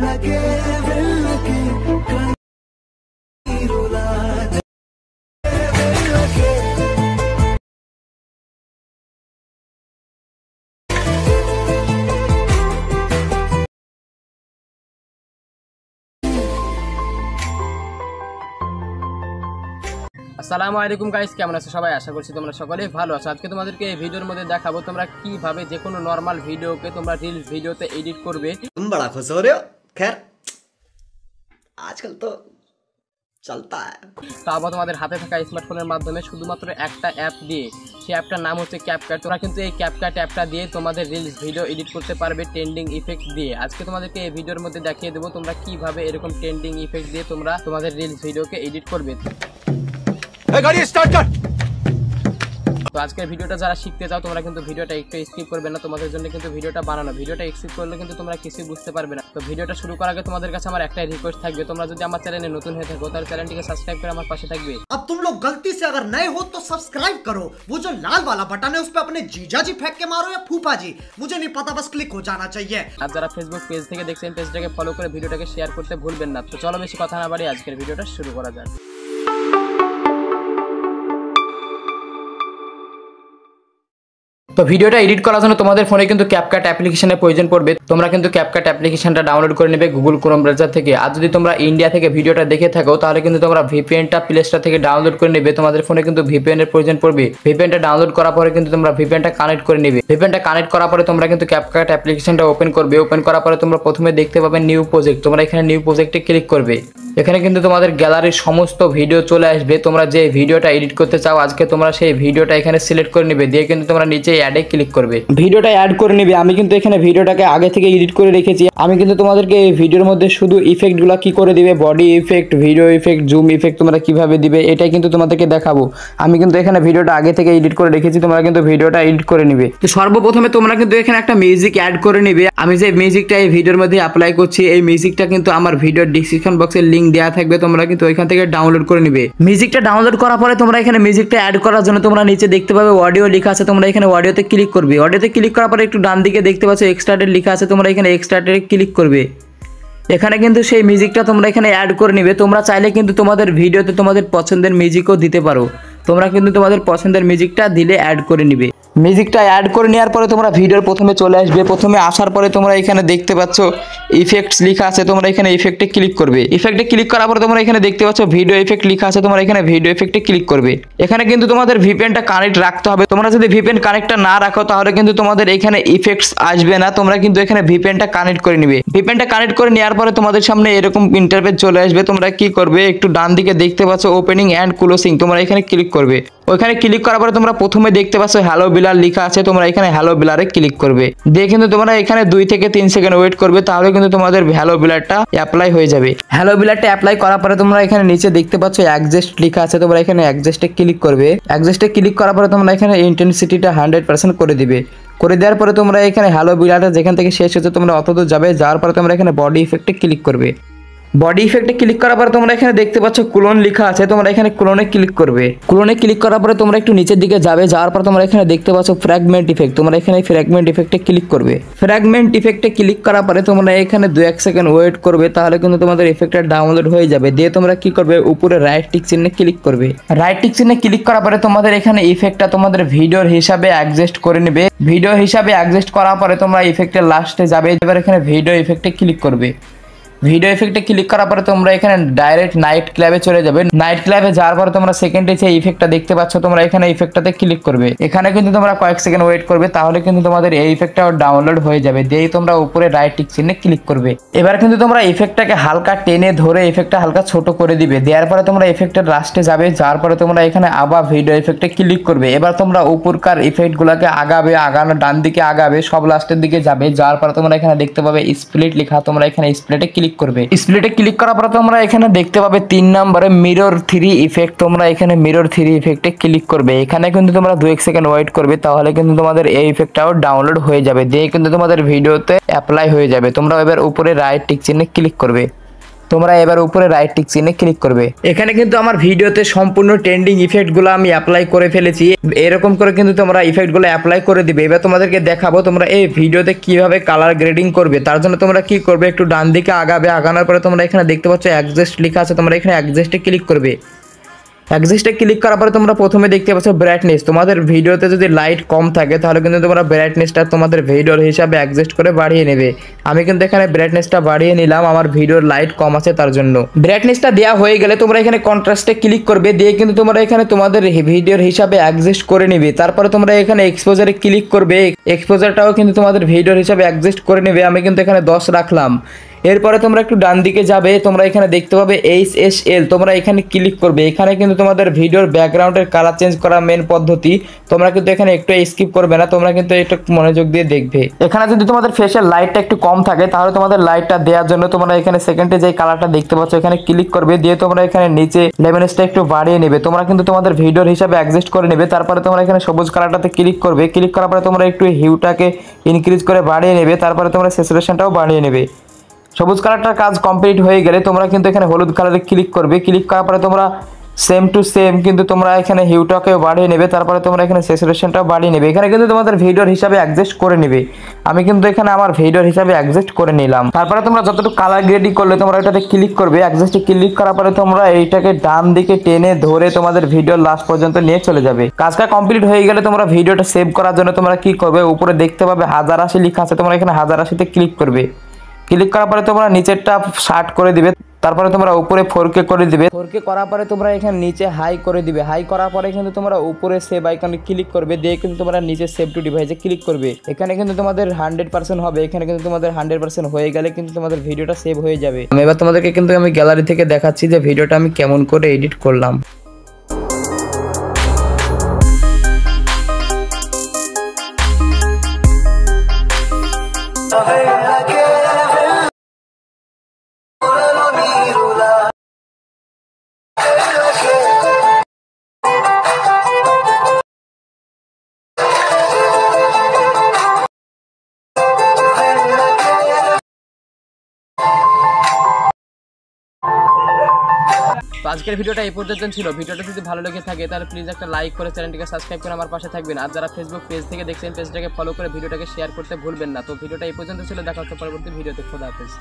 আসসালামু আলাইকুম গাইস, কেমন আছো সবাই? আশা করছি তোমরা সকলেই ভালো আছো। আজকে তোমাদেরকে এই ভিডিওর মধ্যে দেখাবো তোমরা কিভাবে যে কোনো নরমাল ভিডিওকে তোমরা রিলস ভিডিওতে এডিট করবে। तुम बड़ा खुश हो रहे हो। खैर आजकल तो चलता है। তো আবার তোমাদের হাতে থাকা স্মার্টফোনের মাধ্যমে শুধুমাত্র একটা অ্যাপ দিয়ে, সেই অ্যাপটার নাম হচ্ছে ক্যাপকাট। তোমরা কিন্তু এই ক্যাপকাট অ্যাপটা দিয়ে তোমাদের রিলস ভিডিও এডিট করতে পারবে ট্রেন্ডিং ইফেক্ট দিয়ে। আজকে তোমাদেরকে এই ভিডিওর মধ্যে দেখিয়ে দেবো তোমরা কিভাবে এরকম ট্রেন্ডিং ইফেক্ট দিয়ে তোমরা তোমাদের রিলস ভিডিওকে এডিট করবে। गाड़ी स्टार्ट कर। তো আজকের ভিডিওটা যারা শিখতে চাও তোমরা কিন্তু ভিডিওটা একটু স্কিপ করবে না, তোমাদের জন্য কিন্তু ভিডিওটা বানানো। ভিডিওটা স্কিপ করলে কিন্তু তোমরা কিছুই বুঝতে পারবে না। তো ভিডিওটা শুরু করার আগে তোমাদের কাছে আমার একটাই রিকোয়েস্ট থাকবে, তোমরা যদি আমার চ্যানেলে নতুন হয়ে থাকো তাহলে চ্যানেলটিকে সাবস্ক্রাইব করে আমার পাশে থাকবে। अब तुम लोग गलती से अगर नए हो तो सब्सक्राइब करो, वो जो लाल वाला बटन है उस पे अपने जीजा जी फेंक के मारो या फूफा जी, मुझे नहीं पता, बस क्लिक हो जाना चाहिए। আর যারা ফেসবুক পেজ থেকে দেখছেন পেজটাকে ফলো করে ভিডিওটাকে শেয়ার করতে ভুলবেন না। তো চলো বেশি কথা না বাড়িয়ে আজকের ভিডিওটা শুরু করা যাক। তো ভিডিওটা এডিট করার জন্য তোমাদের ফোনে কিন্তু ক্যাপকাট অ্যাপ্লিকেশনের প্রয়োজন পড়বে। তোমরা কিন্তু ক্যাপকাট অ্যাপ্লিকেশনটা ডাউনলোড করে নেবে গুগল ক্রোম ব্রাউজার থেকে। আর যদি তোমরা ইন্ডিয়া থেকে ভিডিওটা দেখে থাকো তাহলে কিন্তু তোমরা ভিপিএনটা প্লে স্টোর থেকে ডাউনলোড করে নেবে। তোমাদের ফোনে কিন্তু ভিপিএন এর প্রয়োজন পড়বে। ভিপিএনটা ডাউনলোড করার পরে কিন্তু তোমরা ভিপিএনটা কানেক্ট করে নেবে। ভিপিএনটা কানেক্ট করার পরে তোমরা কিন্তু ক্যাপকাট অ্যাপ্লিকেশনটা ওপেন করবে। ওপেন করার পরে তোমরা প্রথমে দেখতে পাবে নিউ প্রজেক্ট। তোমরা এখানে নিউ প্রজেক্টে ক্লিক করবে। এখানে কিন্তু তোমাদের গ্যালারির সমস্ত ভিডিও চলে আসবে। তোমরা যে ভিডিওটা এডিট করতে চাও আজকে তোমরা সেই ভিডিওটা এখানে সিলেক্ট করে নেবে, দিয়ে কিন্তু তোমরা নিচে অ্যাডে ক্লিক করবে। ভিডিওটা অ্যাড করে নেবে। আমি কিন্তু এখানে ভিডিওটাকে আগে থেকে এডিট করে রেখেছি। আমি কিন্তু তোমাদেরকে এই ভিডিওর মধ্যে শুধু ইফেক্টগুলো কি করে দিবে, body effect, video effect, zoom effect তোমরা কিভাবে দিবে এটাই কিন্তু তোমাদেরকে দেখাবো। আমি কিন্তু এখানে ভিডিওটা আগে থেকে এডিট করে রেখেছি, তোমরা কিন্তু ভিডিওটা এডিট করে নিবে। তো সর্বপ্রথমে তোমরা কিন্তু এখানে একটা মিউজিক অ্যাড করে নিবে। আমি যে মিউজিকটা এই ভিডিওর মধ্যে অ্যাপ্লাই করছি এই মিউজিকটা কিন্তু আমার ভিডিওর ডেসক্রিপশন বক্সে লিংক দেওয়া থাকবে, তোমরা কিন্তু ওইখান থেকে ডাউনলোড করে নিবে। মিউজিকটা ডাউনলোড করার পরে তোমরা এখানে মিউজিকটা অ্যাড করার জন্য তোমরা নিচে দেখতে পাবে অডিও লেখা আছে, তোমরা এখানে অডিওতে ক্লিক করবে। অডিওতে ক্লিক করার পরে একটু ডান দিকে দেখতে পাচ্ছ এক্সট্রাক্টেড লেখা আছে, তোমরা এখানে এক্সট্রাক্টেডে ক্লিক করবে। এখানে কিন্তু সেই মিউজিকটা তোমরা এখানে অ্যাড করে নিবে। তোমরা চাইলে কিন্তু তোমাদের ভিডিওতে তোমাদের পছন্দের মিউজিকও দিতে পারো। তোমরা কিন্তু তোমাদের পছন্দের মিউজিকটা দিলে অ্যাড করে নিবে। মিউজিকটা অ্যাড করে নেওয়ার পরে তোমরা ভিডিওর প্রথমে চলে আসবে। প্রথমে আসার পরে তোমরা এখানে দেখতে পাচ্ছ ইফেক্টস লেখা আছে, তোমরা এখানে ইফেক্টে ক্লিক করবে। ইফেক্টে ক্লিক করার পরে তোমরা এখানে দেখতে পাচ্ছ ভিডিও ইফেক্ট লেখা আছে, তোমরা এখানে ভিডিও ইফেক্টে ক্লিক করবে। এখানে কিন্তু তোমাদের ভিপিএনটা কানেক্ট রাখতে হবে। তোমরা যদি ভিপিএন কানেক্টটা না রাখো তাহলে কিন্তু তোমাদের এখানে ইফেক্টস আসবে না। তোমরা কিন্তু এখানে ভিপিএনটা কানেক্ট করে নিবে। ভিপিএনটা কানেক্ট করে নেওয়ার পরে তোমাদের সামনে এরকম ইন্টারফেস চলে আসবে। তোমরা কি করবে, একটু ডান দিকে দেখতে পাচ্ছ ওপেনিং এন্ড ক্লোজিং, তোমরা এখানে ক্লিক করবে। ওইখানে ক্লিক করার পরে তোমরা প্রথমে দেখতে পাচ্ছ হ্যালো বিলার লেখা আছে, তোমরা এখানে হ্যালো বিলারে ক্লিক করবে। দিয়ে কিন্তু তোমরা এখানে 2 থেকে 3 সেকেন্ড ওয়েট করবে, তাহলে কিন্তু তোমাদের হ্যালো বিলারটা অ্যাপ্লাই হয়ে যাবে। হ্যালো বিলারটা অ্যাপ্লাই করার পরে তোমরা এখানে নিচে দেখতে পাচ্ছ অ্যাডজাস্ট লেখা আছে, তোমরা এখানে অ্যাডজাস্টে ক্লিক করবে। অ্যাডজাস্টে ক্লিক করার পরে তোমরা এখানে ইন্টেন্সিটিটা 100% করে দিবে। করে দেওয়ার পরে তোমরা এখানে হ্যালো বিলারটা যেখান থেকে শেষ হচ্ছে তোমরা অতদূর যাবে। যাওয়ার পরে তোমরা এখানে বডি ইফেক্টে ক্লিক করবে। বডি ইফেক্টে ক্লিক করার পরে তোমরা এখানে দেখতে পাচ্ছ ক্লোন লেখা আছে, তোমরা এখানে ক্লোনে ক্লিক করবে। ক্লোনে ক্লিক করার পরে তোমরা একটু নিচের দিকে যাবে। যাওয়ার পর তোমরা এখানে দেখতে পাচ্ছ ফ্র্যাগমেন্ট ইফেক্ট, তোমরা এখানে ফ্র্যাগমেন্ট ইফেক্টে ক্লিক করবে। ফ্র্যাগমেন্ট ইফেক্টে ক্লিক করার পরে তোমরা এখানে 2-1 সেকেন্ড ওয়েট করবে, তাহলে কিন্তু তোমাদের ইফেক্টটা ডাউনলোড হয়ে যাবে। দিয়ে তোমরা কি করবে, উপরে রাইট টিক চিহ্নে ক্লিক করবে। রাইট টিক চিহ্নে ক্লিক করার পরে তোমাদের এখানে ইফেক্টটা তোমাদের ভিডিওর হিসাবে অ্যাডজাস্ট করে নেবে। ভিডিও হিসাবে অ্যাডজাস্ট করার পরে তোমরা ইফেক্টের লাস্টে যাবে। এবার এখানে ভিডিও ইফেক্টে ক্লিক করবে। ভিডিও ইফেক্টে ক্লিক করার পরে তোমরা এখানে ডাইরেক্ট নাইট ক্লাবে চলে যাবে। নাইট ক্লাবে যাওয়ার পরে তোমরা সেকেন্ডে যে ইফেক্টটা দেখতে পাচ্ছ তোমরা এখানে ইফেক্টটাতে ক্লিক করবে। এখানে কিন্তু তোমরা কয়েক সেকেন্ড ওয়েট করবে, তাহলে কিন্তু তোমাদের এই ইফেক্টটাও ডাউনলোড হয়ে যাবে। দিয়ে তোমরা উপরে রাইট টিক চিহ্নে ক্লিক করবে। এবার কিন্তু তোমরা ইফেক্টটাকে হালকা টেনে ধরে ইফেক্টটা হালকা ছোট করে দিবে। দেওয়ার পরে তোমরা ইফেক্টের লাস্টে যাবে। যাওয়ার পরে তোমরা এখানে আবার ভিডিও ইফেক্টে ক্লিক করবে। এবার তোমরা উপরকার ইফেক্টগুলোকে আগানো ডান দিকে আগাবে, সব লাস্টের দিকে যাবে। যাওয়ার পরে তোমরা এখানে দেখতে পাবে স্প্লিট লেখা, তোমরা এখানে স্প্লিটে ক্লিক করবে। স্প্লিটে ক্লিক করার পরে তোমরা এখানে দেখতে পাবে 3 নম্বরে মিরর 3 ইফেক্ট, তোমরা এখানে মিরর 3 ইফেক্টে ক্লিক করবে। এখানে কিন্তু তোমরা 2-1 সেকেন্ড ওয়েট করবে, তাহলে কিন্তু তোমাদের এই ইফেক্টটাও ডাউনলোড হয়ে যাবে। দিয়ে কিন্তু তোমাদের ভিডিওতে অ্যাপ্লাই হয়ে যাবে। তোমরা এবার উপরে রাইট টিক চিহ্নে ক্লিক করবে। তোমরা এবার উপরে রাইট টিক চিহ্নে ক্লিক করবে। এখানে কিন্তু আমার ভিডিওতে সম্পূর্ণ ট্রেন্ডিং ইফেক্টগুলো আমি অ্যাপ্লাই করে ফেলেছি। এরকম করে কিন্তু তোমরা ইফেক্টগুলো অ্যাপ্লাই করে দিবে। এবার তোমাদেরকে দেখাবো তোমরা এই ভিডিওতে কিভাবে কালার গ্রেডিং করবে। তার জন্য তোমরা কি করবে, একটু ডান দিকে আগাবে, আগানোর পরে তোমরা এখানে দেখতে পাচ্ছ অ্যাডজাস্ট লেখা আছে, তোমরা এখানে অ্যাডজাস্টে ক্লিক করবে। অ্যাডজাস্টে ক্লিক করার পরে তোমরা প্রথমে দেখতে পাচ্ছ ব্রাইটনেস। তোমাদের ভিডিওতে যদি লাইট কম থাকে তাহলে কিন্তু তোমরা ব্রাইটনেসটা তোমাদের ভিডিওর হিসাবে অ্যাডজাস্ট করে বাড়িয়ে নেবে। আমি কিন্তু এখানে ব্রাইটনেসটা বাড়িয়ে নিলাম, আমার ভিডিওর লাইট কম আছে তার জন্য। ব্রাইটনেসটা দেওয়া হয়ে গেলে তোমরা এখানে কন্ট্রাস্টে ক্লিক করবে, দিয়ে কিন্তু তোমরা এখানে তোমাদের ভিডিওর হিসাবে অ্যাডজাস্ট করে নেবে। তারপরে তোমরা এখানে এক্সপোজারে ক্লিক করবে, এক্সপোজারটাও কিন্তু তোমাদের ভিডিওর হিসাবে অ্যাডজাস্ট করে নেবে। আমি কিন্তু এখানে 10 রাখলাম। এরপরে তোমরা একটু ডান দিকে যাবে, তোমরা এখানে দেখতে পাবে HSL, তোমরা এখানে ক্লিক করবে। এখানে কিন্তু তোমাদের ভিডিওর ব্যাকগ্রাউন্ডের কালার চেঞ্জ করা মেন পদ্ধতি। তোমরা কিন্তু এখানে একটু স্কিপ করবে না, তোমরা কিন্তু একটু মনোযোগ দিয়ে দেখবে। এখানে যদি তোমাদের ফেসের লাইটটা একটু কম থাকে তাহলে তোমাদের লাইটটা দেওয়ার জন্য তোমরা এখানে সেকেন্ডে যে কালারটা দেখতে পাচ্ছ এখানে ক্লিক করবে, দিয়ে তোমরা এখানে নিচে লেভেলসটা একটু বাড়িয়ে নেবে। তোমরা কিন্তু তোমাদের ভিডিওর হিসাবে অ্যাডজাস্ট করে নেবে। তারপরে তোমরা এখানে সবুজ কালারটাতে ক্লিক করবে, ক্লিক করার পরে তোমরা একটু হিউটাকে ইনক্রিজ করে বাড়িয়ে নেবে। তারপরে তোমরা স্যাচুরেশনটাও বাড়িয়ে নেবে। সবুজ কালারটার কাজ কমপ্লিট হয়ে গেলে তোমরা কিন্তু এখানে হলুদ কালারে ক্লিক করবে। ক্লিক করার পরে তোমরা সেম টু সেম কিন্তু তোমরা এখানে হিউটাকেও বাড়িয়ে নেবে। তারপরে তোমরা এখানে স্যাচুরেশনটাও বাড়িয়ে নেবে। এখানে কিন্তু তোমাদের ভিডিওর হিসাবে অ্যাডজাস্ট করে নেবে। আমি কিন্তু এখানে আমার ভিডিওর হিসাবে অ্যাডজাস্ট করে নিলাম। তারপরে তোমরা যতটুকু কালার গ্রেডিং করলে তোমরা এটাতে ক্লিক করবে। অ্যাডজাস্টে ক্লিক করার পরে তোমরা এইটাকে ডান দিকে টেনে ধরে তোমাদের ভিডিওর লাস্ট পর্যন্ত নিয়ে চলে যাবে। কাজটা কমপ্লিট হয়ে গেলে তোমরা ভিডিওটা সেভ করার জন্য তোমরা কি করবে, উপরে দেখতে পাবে 1080 লেখা আছে, তোমরা এখানে 1080-তে ক্লিক করবে। ক্লিক করার পরে তোমরা নিচেরটা শার্ট করে দিবে। তারপরে তোমরা উপরে 4K করে দিবে। 4K করার পরে তোমরা এখানে নিচে হাই করে দিবে। হাই করার পরে কিন্তু তোমরা উপরে সেভ আইকনে ক্লিক করবে, দিয়ে কিন্তু তোমরা নিচে সেভ টু ডিভাইসে ক্লিক করবে। এখানে কিন্তু তোমাদের 100% হবে। এখানে কিন্তু তোমাদের 100% হয়ে গেলে কিন্তু তোমাদের ভিডিওটা সেভ হয়ে যাবে। এবার তোমাদেরকে কিন্তু আমি গ্যালারি থেকে দেখাচ্ছি যে ভিডিওটা আমি কেমন করে এডিট করলাম। তো আজকের ভিডিওটা এই পর্যন্ত ছিল। ভিডিওটা যদি ভালো লেগে থাকে তাহলে প্লিজ একটা লাইক করে চ্যানেলটিকে সাবস্ক্রাইব করে আমার পাশে থাকবেন। আর যারা ফেসবুক পেজ থেকে দেখছেন পেজটাকে ফলো করে ভিডিওটাকে শেয়ার করতে ভুলবেন না। তো ভিডিওটা এই পর্যন্ত ছিল, দেখা হচ্ছে পরবর্তী ভিডিওতে। খোদা হাফেজ।